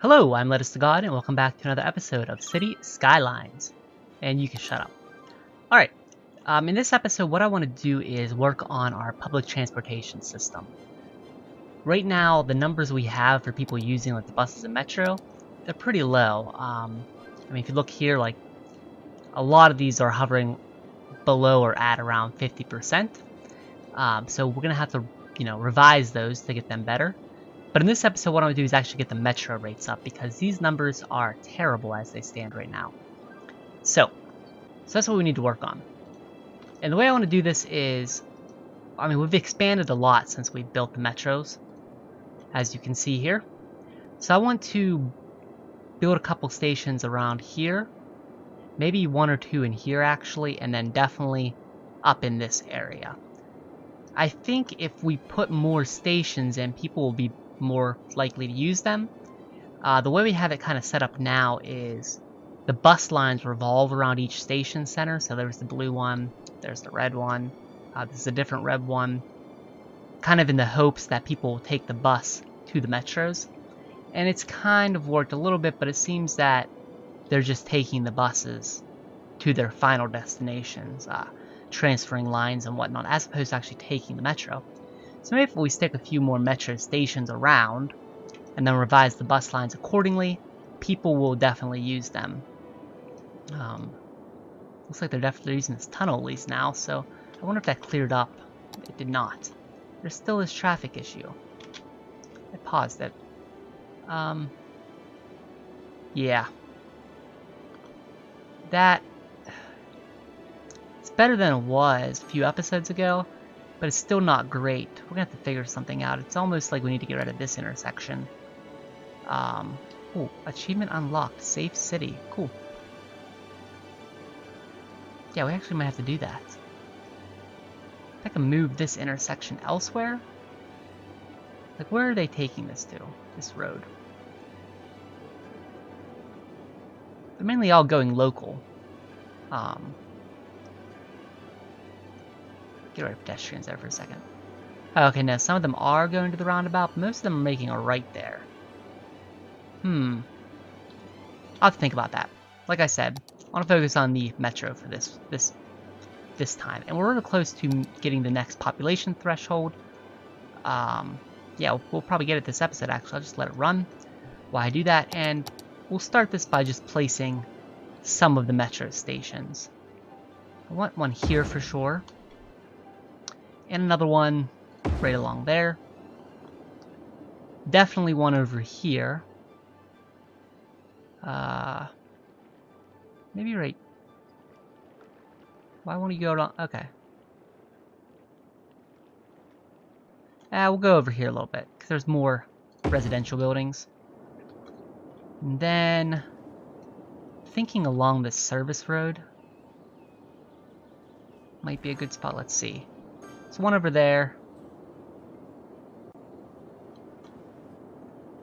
Hello, I'm Lettuce to God, and welcome back to another episode of City Skylines. And you can shut up. Alright, in this episode, what I want to do is work on our public transportation system. Right now, the numbers we have for people using like the buses and metro, they're pretty low. I mean, if you look here, like, a lot of these are hovering below or at around 50%. So we're going to have to, revise those to get them better. But in this episode, what I'm going to do is actually get the metro rates up because these numbers are terrible as they stand right now. So that's what we need to work on. And the way I want to do this is, I mean, we've expanded a lot since we built the metros, as you can see here. So I want to build a couple stations around here, maybe one or two in here actually, and then definitely up in this area. I think if we put more stations in, people will be more likely to use them. The way we have it kind of set up now is the bus lines revolve around each station center. So there's the blue one, there's the red one, there's a different red one, kind of in the hopes that people will take the bus to the metros. And it's kind of worked a little bit, but it seems that they're just taking the buses to their final destinations, transferring lines and whatnot, as opposed to actually taking the metro. So maybe if we stick a few more metro stations around and then revise the bus lines accordingly, people will definitely use them. Looks like they're definitely using this tunnel at least now, so I wonder if that cleared up. It did not. There's still this traffic issue. I paused it. Yeah. It's better than it was a few episodes ago, but it's still not great. We're gonna have to figure something out. It's almost like we need to get rid of this intersection. Ooh, achievement unlocked. Safe city. Cool. Yeah, we actually might have to do that. If I can move this intersection elsewhere. Like, where are they taking this to? This road. They're mainly all going local. Get rid of pedestrians there for a second. Oh, okay, now some of them are going to the roundabout, but most of them are making a right there. I'll have to think about that. Like I said, I want to focus on the metro for this time. And we're really close to getting the next population threshold. Yeah, we'll probably get it this episode, actually. I'll just let it run while I do that. And we'll start this by just placing some of the metro stations. I want one here for sure. And another one right along there. Definitely one over here. Maybe right. Why won't you go along? Okay. We'll go over here a little bit because there's more residential buildings. And then thinking along this service road might be a good spot. Let's see. So one over there.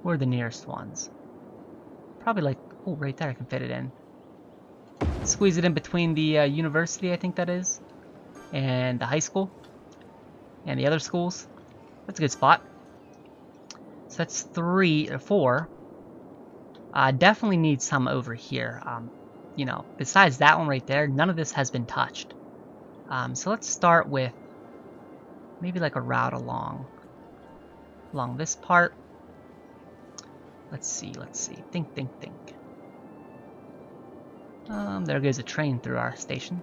Where are the nearest ones? Probably like, oh, right there I can fit it in. Squeeze it in between the university, I think that is, and the high school, and the other schools. That's a good spot. So that's 3 or 4. Definitely need some over here. Besides that one right there, none of this has been touched. So let's start with maybe like a route along this part. Let's see. Think. There goes a train through our station.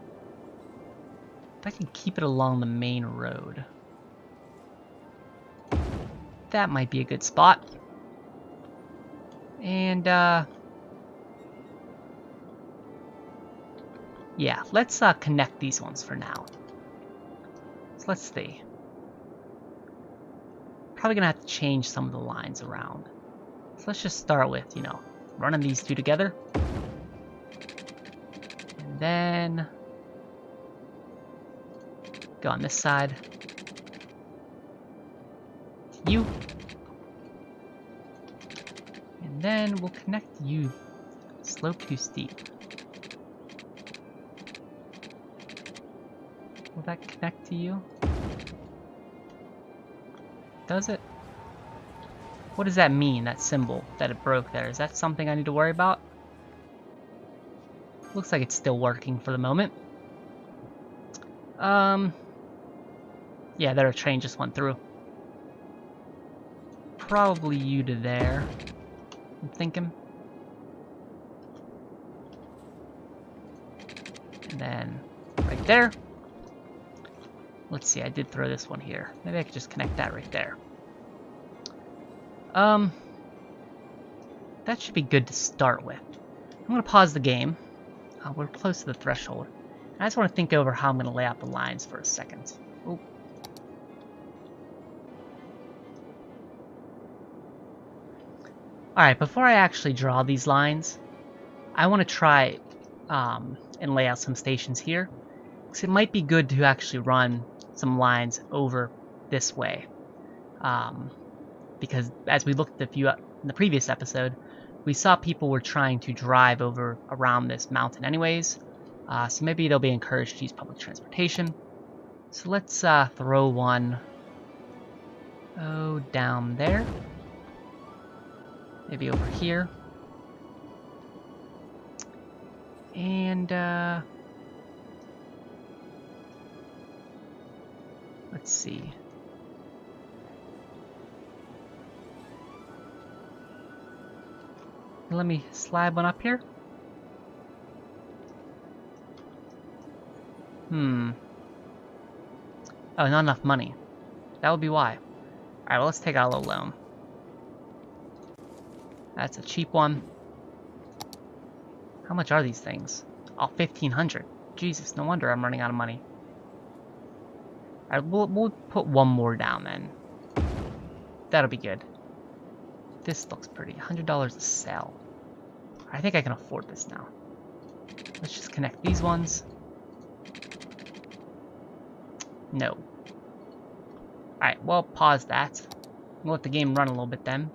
If I can keep it along the main road, that might be a good spot. And yeah, let's connect these ones for now. So let's see. Probably gonna have to change some of the lines around. So let's just start with, running these two together. And then go on this side. You. And then we'll connect you. Slope too steep. Will that connect to you? Does it? What does that mean, that symbol that it broke there? Is that something I need to worry about? Looks like it's still working for the moment. Yeah, there a train just went through. Probably you to there, I'm thinking. And then right there. Let's see, I did throw this one here. Maybe I could just connect that right there. That should be good to start with. I'm going to pause the game. We're close to the threshold. I just want to think over how I'm going to lay out the lines for a second. Ooh. Alright, before I actually draw these lines, I want to try and lay out some stations here. Because it might be good to actually run some lines over this way. Because as we looked at in the previous episode, we saw people were trying to drive over around this mountain anyways. So maybe they'll be encouraged to use public transportation. So let's throw one down there. Maybe over here. And let's see. Let me slide one up here. Oh, not enough money. That would be why. Alright, well, let's take out a little loan. That's a cheap one. How much are these things? Oh, 1,500. Jesus, no wonder I'm running out of money. Alright, we'll put one more down then. That'll be good. This looks pretty. $100 a sell. I think I can afford this now. Let's just connect these ones. No. Alright, well, pause that. We'll let the game run a little bit then.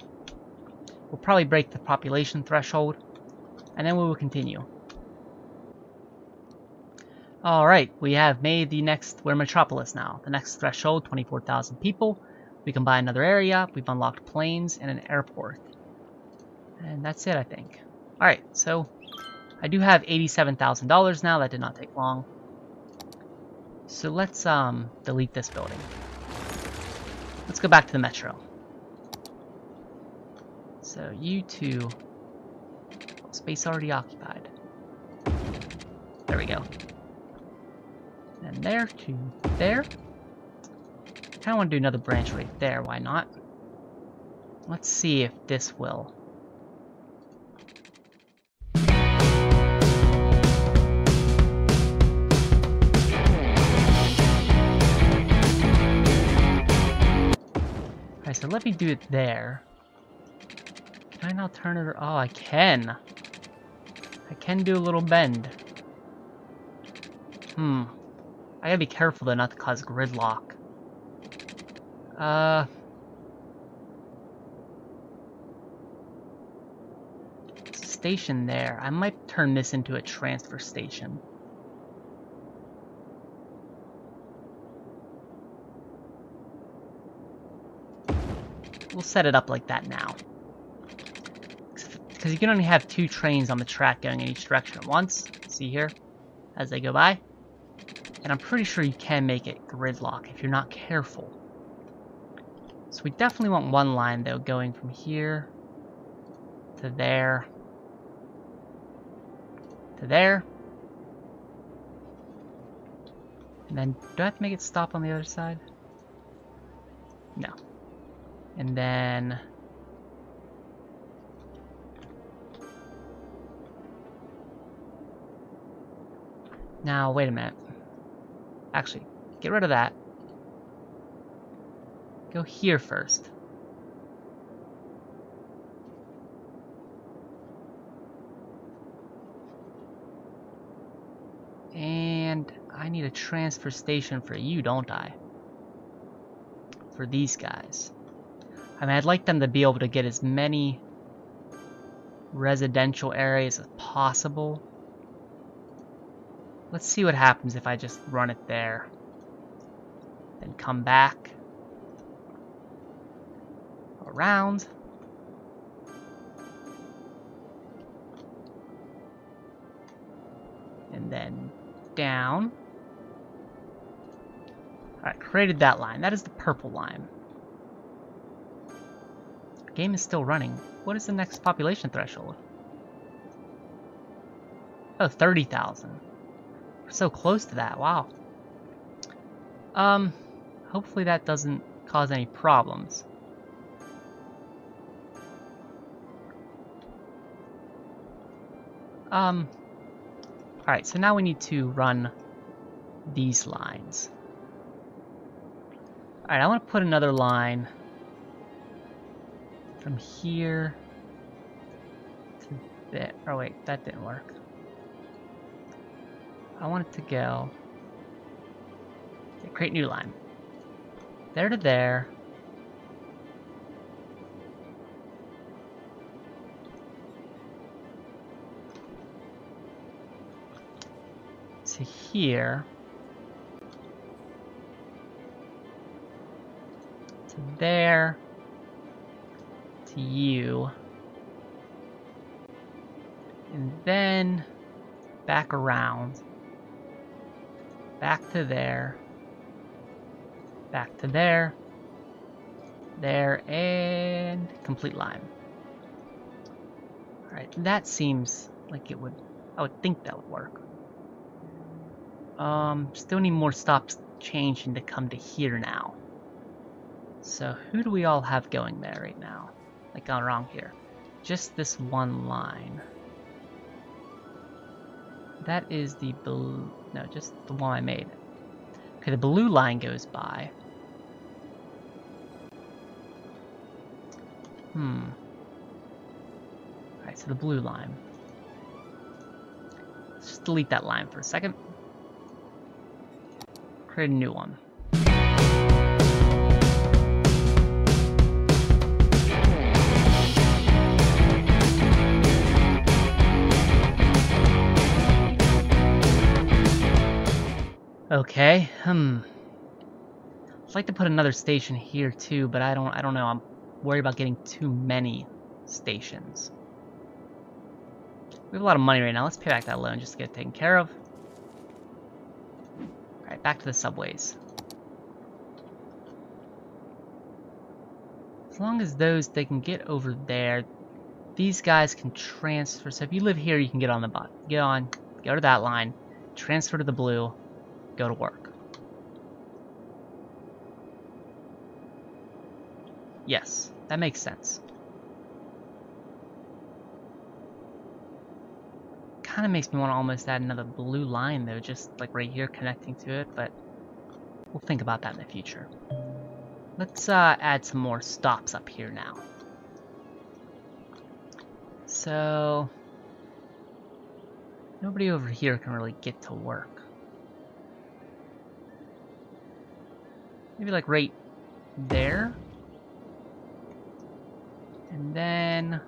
We'll probably break the population threshold, and then we will continue. Alright, we have made we're Metropolis now. The next threshold, 24,000 people. We can buy another area, we've unlocked planes, and an airport. And that's it, I think. Alright, so I do have $87,000 now, that did not take long. So let's delete this building. Let's go back to the metro. So you two, space already occupied. There we go. And there to there. Kinda want to do another branch right there, why not? Let's see if this will. Alright, so let me do it there. Can I now turn it? Oh, I can. I can do a little bend. I gotta be careful though not to cause gridlock. Station there. I might turn this into a transfer station. We'll set it up like that now. Because you can only have 2 trains on the track going in each direction at once. See here? As they go by. And I'm pretty sure you can make it gridlock if you're not careful. So we definitely want one line though going from here to there to there. And then do I have to make it stop on the other side? No. And then now wait a minute. Actually, get rid of that. Go here first. And I need a transfer station for you, don't I? For these guys. I mean, I'd like them to be able to get as many residential areas as possible. Let's see what happens if I just run it there. Then come back. Around. and then down. Alright, created that line. That is the purple line. The game is still running. What is the next population threshold? Oh, 30,000. We're so close to that, wow. Hopefully that doesn't cause any problems. Alright, so now we need to run these lines. Alright, I want to put another line from here to there. Oh wait, that didn't work. I want it to go... Okay, create new line. There to there. To here. To there. To you. And then back around. Back to there. Back to there. There, and complete line. Alright, that seems like it would... I would think that would work. Still need more stops changing to come to here now. So who do we all have going there right now? Like gone wrong here. Just this one line. That is the blue... No, just the one I made. Okay, the blue line goes by. Alright, so the blue line. Let's just delete that line for a second. Create a new one. Okay, I'd like to put another station here too, but I don't know. I'm worried about getting too many stations. We have a lot of money right now. Let's pay back that loan just to get it taken care of. Alright, back to the subways. As long as they can get over there, these guys can transfer. So if you live here, you can get on the bus. Go to that line, transfer to the blue, go to work. Yes, that makes sense. Kind of makes me want to almost add another blue line though, just like right here connecting to it, but we'll think about that in the future. Let's add some more stops up here now. So nobody over here can really get to work. Maybe like right there. And then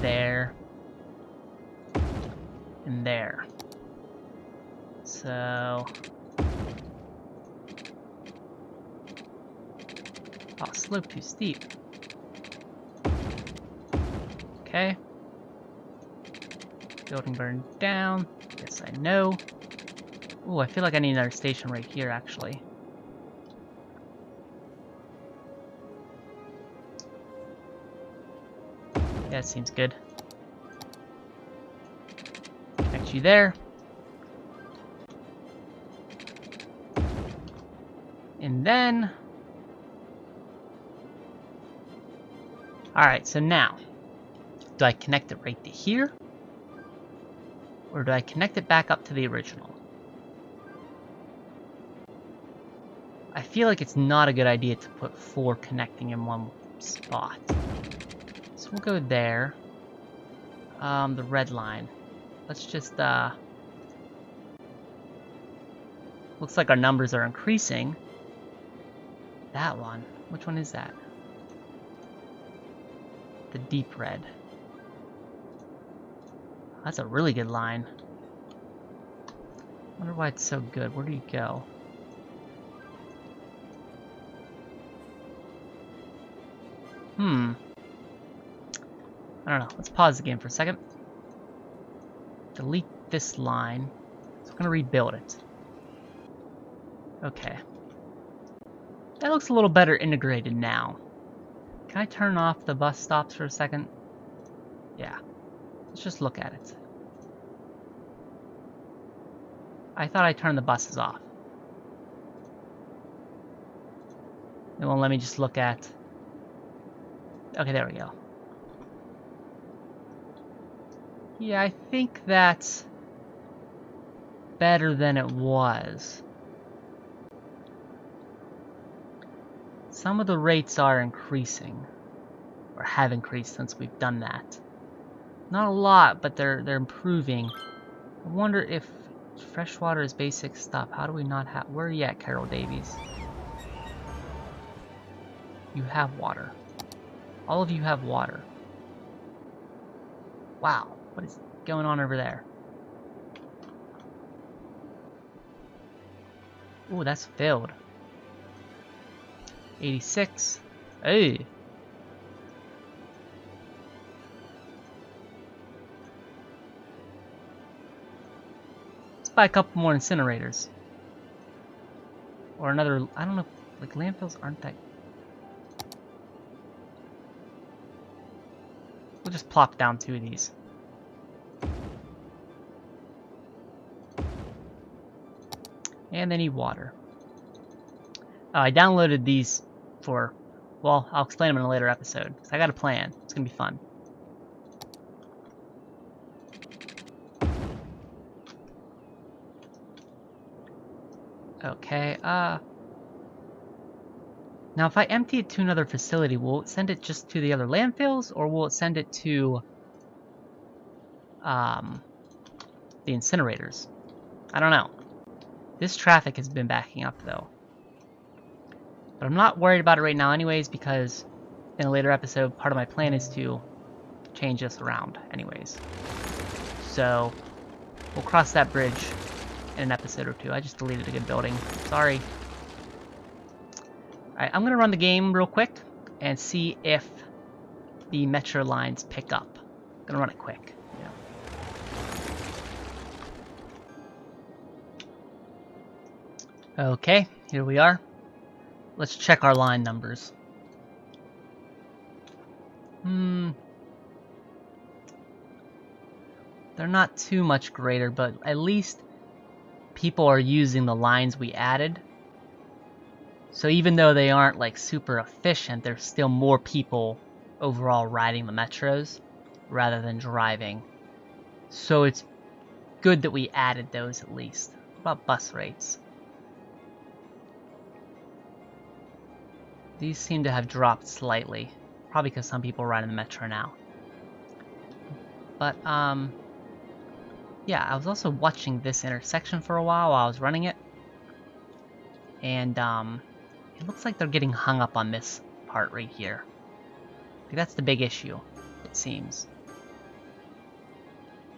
there and there. So slope too steep. Okay. Building burned down. Yes, I know. Ooh, I feel like I need another station right here, actually. Yeah, it seems good. Connect you there. And then... Alright, so now, do I connect it right to here? Or do I connect it back up to the original? I feel like it's not a good idea to put 4 connecting in one spot. So we'll go there. The red line. Let's just, looks like our numbers are increasing. That one. Which one is that? The deep red. That's a really good line. Wonder why it's so good. Where do you go? I don't know. Let's pause the game for a second. Delete this line. So I'm gonna rebuild it. Okay. That looks a little better integrated now. Can I turn off the bus stops for a second? Yeah. Let's just look at it. I thought I turned the buses off. It won't let me just look at... Okay, there we go. Yeah, I think that's better than it was. Some of the rates are increasing, or have increased since we've done that. Not a lot, but they're improving. I wonder if freshwater is basic stuff. How do we not have... Where are you at, Carol Davies? You have water. All of you have water. Wow, what is going on over there? Ooh, that's filled. 86. Hey. Let's buy a couple more incinerators. Or another, I don't know, like landfills aren't that... We'll just plop down 2 of these. And they need water. I downloaded these for, well, I'll explain them in a later episode. I got a plan. It's gonna be fun. Okay, now if I empty it to another facility, will it send it just to the other landfills, or will it send it to the incinerators? I don't know. This traffic has been backing up though. But I'm not worried about it right now anyways, because in a later episode, part of my plan is to change this around anyways. So, we'll cross that bridge in an episode or 2. I just deleted a good building. Sorry. Alright, I'm going to run the game real quick and see if the metro lines pick up. I'm going to run it quick. Yeah. Okay, here we are. Let's check our line numbers. They're not too much greater, but at least people are using the lines we added. So even though they aren't like super efficient, there's still more people overall riding the metros rather than driving. So it's good that we added those at least. What about bus rates? These seem to have dropped slightly. Probably because some people ride in the metro now. But, yeah, I was also watching this intersection for a while I was running it. And, it looks like they're getting hung up on this part right here. Like, that's the big issue, it seems.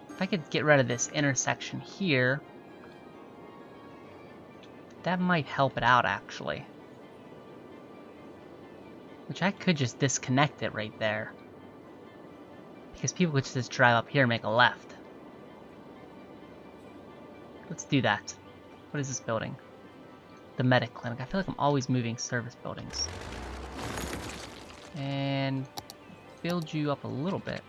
If I could get rid of this intersection here, that might help it out, actually. Which I could just disconnect it right there. Because people could just drive up here and make a left. Let's do that. What is this building? The medic clinic. I feel like I'm always moving service buildings. And build you up a little bit.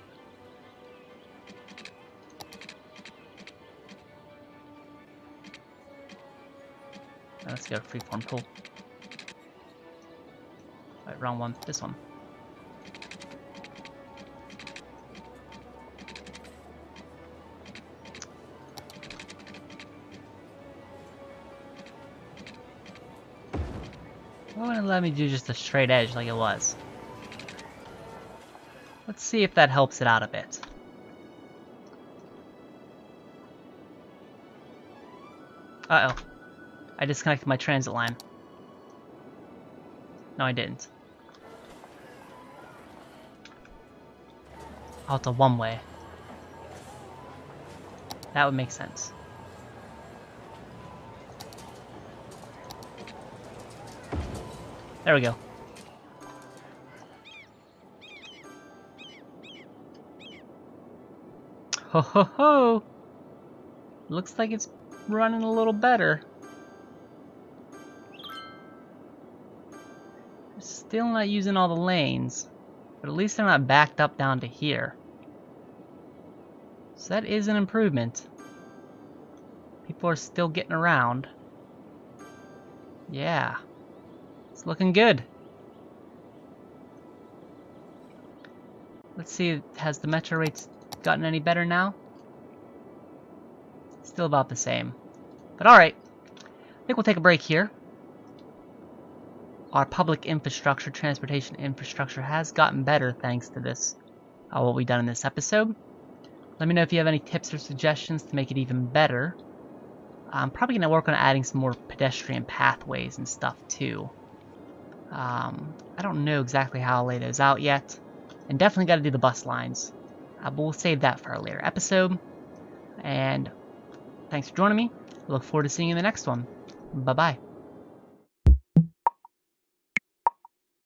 Now let's go to freeform pool. Right, wrong one. This one. Why wouldn't it let me do just a straight edge like it was? Let's see if that helps it out a bit. Uh-oh. I disconnected my transit line. No, I didn't. Oh, it's a one-way. That would make sense. There we go. Ho ho ho! Looks like it's running a little better. Still not using all the lanes, but at least they're not backed up down to here. So that is an improvement. People are still getting around. Yeah. It's looking good. Let's see, has the metro rates gotten any better now? Still about the same. But alright, I think we'll take a break here. Our public infrastructure, transportation infrastructure has gotten better thanks to this, what we've done in this episode. Let me know if you have any tips or suggestions to make it even better. I'm probably going to work on adding some more pedestrian pathways and stuff too. I don't know exactly how I'll lay those out yet. And definitely got to do the bus lines. But we'll save that for a later episode. And thanks for joining me. I look forward to seeing you in the next one. Bye-bye.